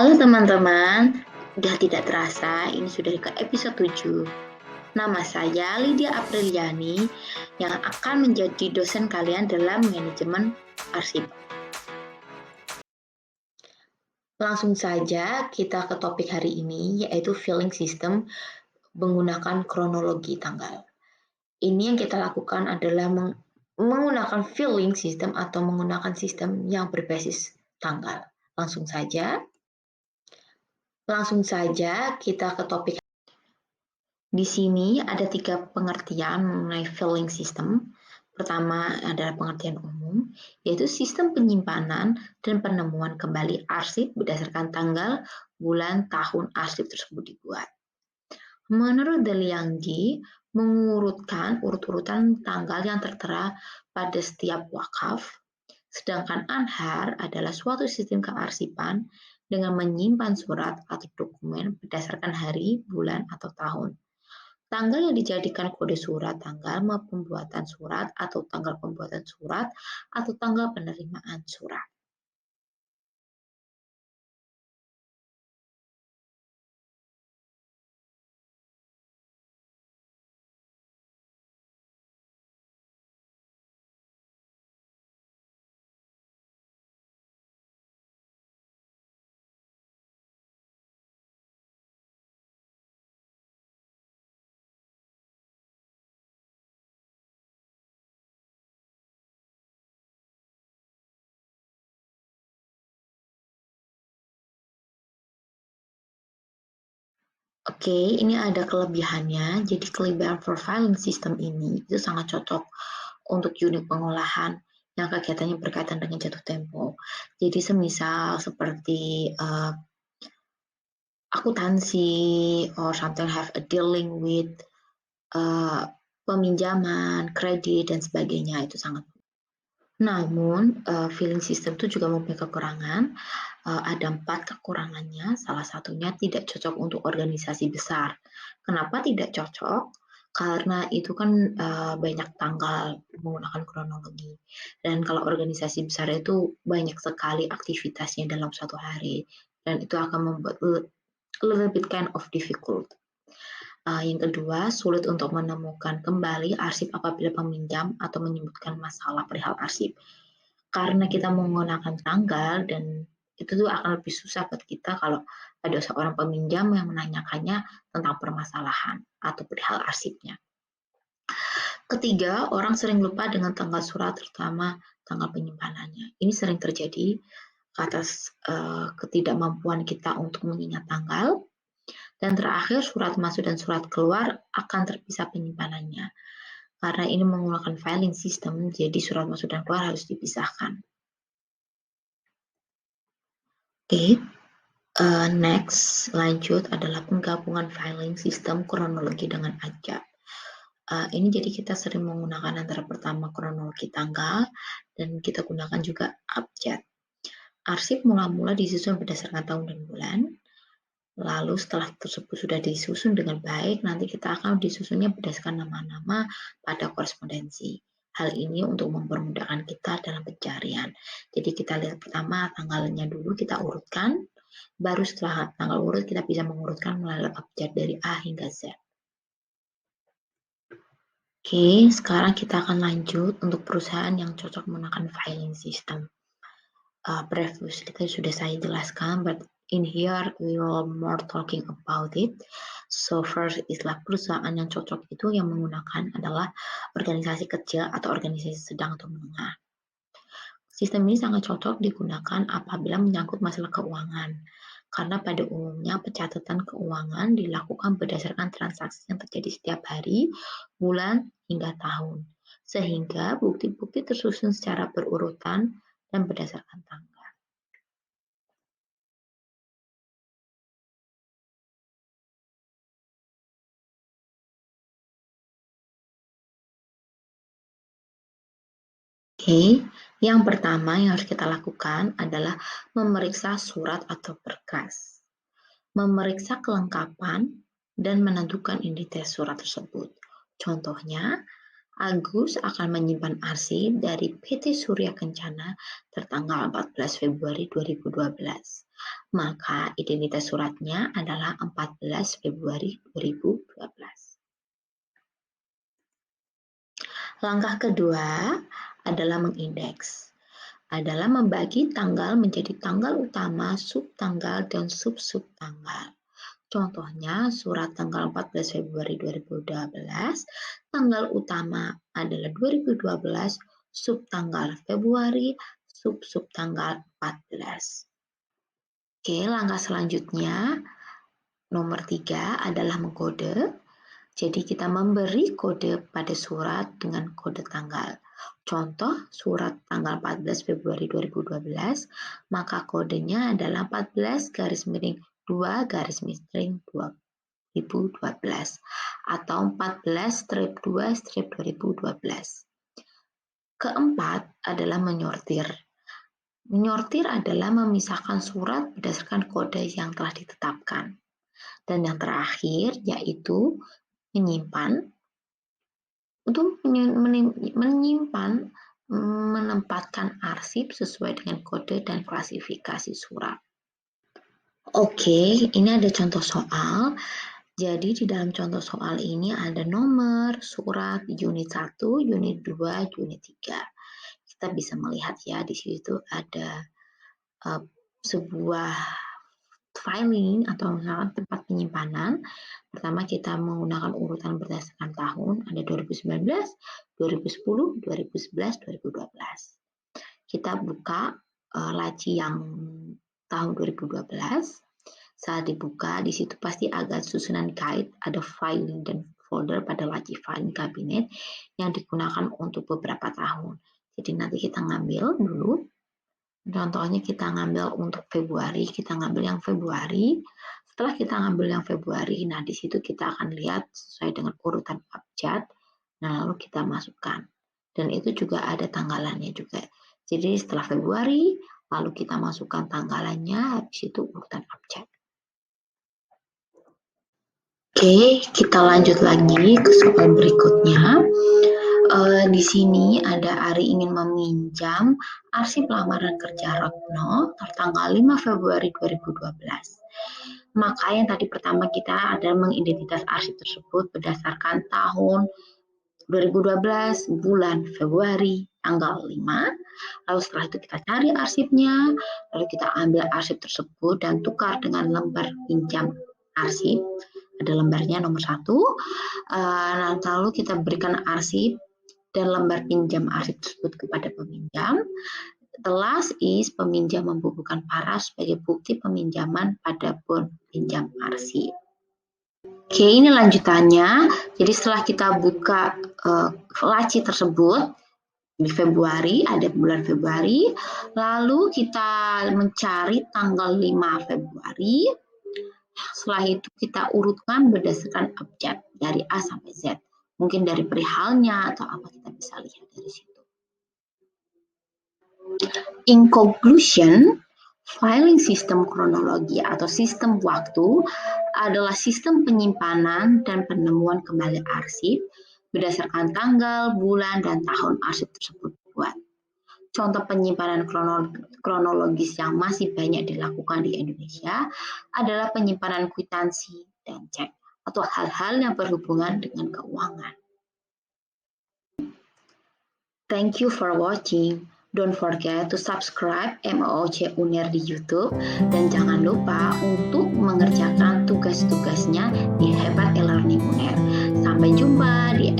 Halo teman-teman, udah tidak terasa ini sudah ke episode 7. Nama saya Lydia Apriliani yang akan menjadi dosen kalian dalam manajemen arsip. Langsung saja kita ke topik hari ini yaitu filing system menggunakan kronologi tanggal. Ini yang kita lakukan adalah menggunakan filing system atau menggunakan sistem yang berbasis tanggal. Langsung saja kita ke topik. Di sini ada 3 pengertian mengenai filing system. Pertama adalah pengertian umum, yaitu sistem penyimpanan dan penemuan kembali arsip berdasarkan tanggal, bulan, tahun arsip tersebut dibuat. Menurut Deliangji, mengurutkan urut-urutan tanggal yang tertera pada setiap wakaf, sedangkan Anhar adalah suatu sistem kearsipan dengan menyimpan surat atau dokumen berdasarkan hari, bulan, atau tahun. Tanggal yang dijadikan kode surat tanggal pembuatan surat atau tanggal pembuatan surat atau tanggal penerimaan surat. Oke, ini ada kelebihannya. Jadi kelebihan profiling system ini itu sangat cocok untuk unit pengolahan yang kegiatannya berkaitan dengan jatuh tempo. Jadi semisal seperti akuntansi or something have a dealing with peminjaman, kredit, dan sebagainya itu sangat. Namun, filing system itu juga mempunyai kekurangan. Ada 4 kekurangannya, salah satunya tidak cocok untuk organisasi besar. Kenapa tidak cocok? Karena itu kan banyak tanggal menggunakan kronologi. Dan kalau organisasi besar itu banyak sekali aktivitasnya dalam satu hari. Dan itu akan membuat a little bit kind of difficult. Yang kedua, sulit untuk menemukan kembali arsip apabila peminjam atau menyebutkan masalah perihal arsip. Karena kita menggunakan tanggal dan itu tuh akan lebih susah buat kita kalau ada seorang peminjam yang menanyakannya tentang permasalahan atau perihal arsipnya. Ketiga, orang sering lupa dengan tanggal surat, terutama tanggal penyimpanannya. Ini sering terjadi atas ketidakmampuan kita untuk mengingat tanggal. Dan terakhir, surat masuk dan surat keluar akan terpisah penyimpanannya. Karena ini menggunakan filing system, jadi surat masuk dan keluar harus dipisahkan. Oke, next, lanjut adalah penggabungan filing system kronologi dengan abjad. Ini jadi kita sering menggunakan antara pertama kronologi tanggal dan kita gunakan juga abjad. Arsip mula-mula disusun berdasarkan tahun dan bulan. Lalu setelah tersebut sudah disusun dengan baik, nanti kita akan disusunnya berdasarkan nama-nama pada korespondensi. Hal ini untuk mempermudahkan kita dalam pencarian. Jadi kita lihat pertama tanggalnya dulu, kita urutkan. Baru setelah tanggal urut, kita bisa mengurutkan melalui abjad dari A hingga Z. Oke, sekarang kita akan lanjut untuk perusahaan yang cocok menggunakan filing system. Previously tadi sudah saya jelaskan, but in here we will more talking about it. So first istilah perusahaan yang cocok itu yang menggunakan adalah organisasi kecil atau organisasi sedang atau menengah. Sistem ini sangat cocok digunakan apabila menyangkut masalah keuangan. Karena pada umumnya pencatatan keuangan dilakukan berdasarkan transaksi yang terjadi setiap hari, bulan, hingga tahun. Sehingga bukti-bukti tersusun secara berurutan dan berdasarkan tanggal. Oke, yang pertama yang harus kita lakukan adalah memeriksa surat atau berkas. Memeriksa kelengkapan dan menentukan identitas surat tersebut. Contohnya, Agus akan menyimpan arsip dari PT Surya Kencana tertanggal 14 Februari 2012. Maka identitas suratnya adalah 14 Februari 2012. Langkah kedua adalah mengindeks. Adalah membagi tanggal menjadi tanggal utama, subtanggal, dan sub-subtanggal. Contohnya surat tanggal 14 Februari 2012, tanggal utama adalah 2012, subtanggal Februari, sub-subtanggal 14. Oke, langkah selanjutnya, nomor 3 adalah mengkode. Jadi kita memberi kode pada surat dengan kode tanggal. Contoh surat tanggal 14 Februari 2012, maka kodenya adalah 14 garis miring 2 garis miring 2012 atau 14 strip 2 strip 2012. Keempat adalah menyortir. Menyortir adalah memisahkan surat berdasarkan kode yang telah ditetapkan. Dan yang terakhir yaitu menyimpan. Untuk menyimpan, menempatkan arsip sesuai dengan kode dan klasifikasi surat. Oke, ini ada contoh soal. Jadi di dalam contoh soal ini ada nomor, surat, unit 1, unit 2, unit 3. Kita bisa melihat ya di situ ada sebuah filing atau misalkan tempat penyimpanan. Pertama kita menggunakan urutan berdasarkan tahun, ada 2019, 2010, 2011, 2012. Kita buka laci yang tahun 2012. Saat dibuka, di situ pasti ada susunan guide, ada filing dan folder pada laci filing kabinet yang digunakan untuk beberapa tahun. Jadi nanti kita ngambil dulu. Contohnya kita ngambil untuk Februari, kita ngambil yang Februari. Setelah kita ngambil yang Februari, nah di situ kita akan lihat sesuai dengan urutan abjad. Nah lalu kita masukkan. Dan itu juga ada tanggalannya juga. Jadi setelah Februari, lalu kita masukkan tanggalannya, habis itu urutan abjad. Oke, kita lanjut lagi ke soal berikutnya. Di sini ada Ari ingin meminjam arsip lamaran kerja Retno tertanggal 5 Februari 2012. Maka yang tadi pertama kita adalah mengidentitas arsip tersebut berdasarkan tahun 2012, bulan Februari, tanggal 5. Lalu setelah itu kita cari arsipnya, lalu kita ambil arsip tersebut dan tukar dengan lembar pinjam arsip. Ada lembarnya nomor 1. Lalu kita berikan arsip dan lembar pinjam arsip tersebut kepada peminjam. The last is peminjam membubuhkan paras sebagai bukti peminjaman pada bon pinjam arsip. Oke, ini lanjutannya. Jadi setelah kita buka laci tersebut di Februari, ada bulan Februari, lalu kita mencari tanggal 5 Februari. Setelah itu kita urutkan berdasarkan abjad dari A sampai Z. Mungkin dari perihalnya atau apa kita bisa lihat dari situ. In conclusion, filing sistem kronologi atau sistem waktu adalah sistem penyimpanan dan penemuan kembali arsip berdasarkan tanggal, bulan, dan tahun arsip tersebut dibuat. Contoh penyimpanan kronologis yang masih banyak dilakukan di Indonesia adalah penyimpanan kwitansi dan cek atau hal-hal yang berhubungan dengan keuangan. Thank you for watching. Don't forget to subscribe MOOC UNER di YouTube dan jangan lupa untuk mengerjakan tugas-tugasnya di Hebat e-Learning UNER. Sampai jumpa di